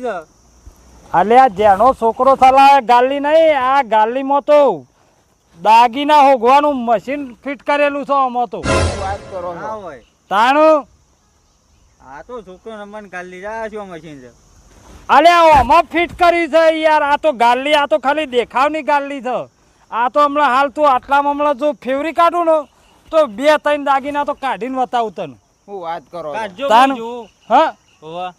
છે અલ્યા જેનો છોકરો ચલાવે ગાલી નહીં, આ ગાલીમાં તો દાગીના હોગવાનું મશીન ફિટ કરેલું છે આમાં તો. વાત કરો છો. હા હોય તાણું આ તો છોકરો નંબર ગાલી જા શું મશીન છે અલ્યા આમાં ફિટ કરી છે યાર. આ તો ગાલી, આ તો ખાલી દેખાવની ગાલી છે. આ તો હમણાં હાલ તું આટલામાં હમણાં જો ફેવરી કાઢું ને તો 2-3 દાગીના તો કાઢીને બતાવું તને. હું વાત કરો છો. કાઢજો તાનું જોવું હા હોવા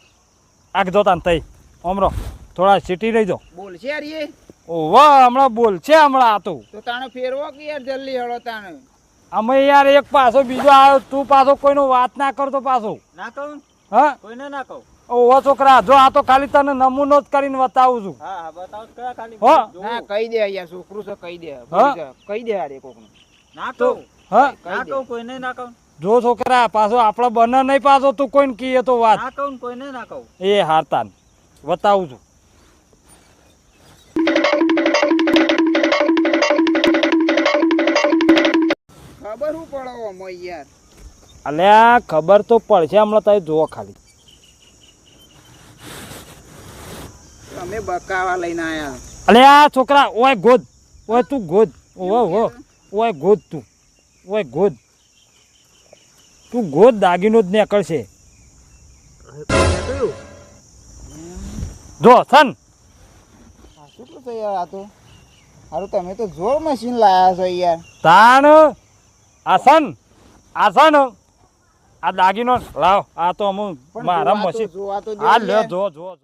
આગજો તાન તઈ ઓમરો થોડા સીટી રહી જો. બોલશે યાર એ ઓવા હમણાં બોલ છે હમણાં. આ તો તાણે ફેરવો કે યાર જલ્દી હળો તાણે. અમે યાર એક પાછો બીજો આવ્યો, તું પાછો કોઈનો વાત ના કરતો પાછો. ના કહું હા કોઈને ના કહું ઓવા છોકરા જો આ તો ખાલી તને નમૂનો જ કરીને બતાવું છું. હા હા બતાવો કયા ખાલી હો. ના કહી દે યાર છોકરું છે કહી દે. હા? કહી દે યાર એ કોકનું. ના તો કહું હા ના કહું કોઈને ના કહું જો છોકરા પાછો આપણો બને નહીં પાછો તું કોઈને કીએ તો વાત. ના કહું કોઈને ના કહું એ હારતાન બતાવું છું. ખબર હું પડો મોય યાર. અલ્યા ખબર તો પડશે હમણાં તારે જોવો ખાલી. અમે બકાવા લઈને આયા. અલ્યા છોકરા ઓય ગોદ, ઓય તું ગોદ. ઓહો ઓય ગોદ તું, ઓય ગોદ તું ગોદ. દાગીનો જ નીકળશે જો સન. આ શું છે યાર આ તો. હારું તમે તો જોર મશીન લાયા છો યાર. તાણ આસન આસન આ દાગીનો લાવ. આ તો અમુક પણ મારા જોવા તો- મશીન જોવા તો દે આ યાર. લ્યો જો જો જો.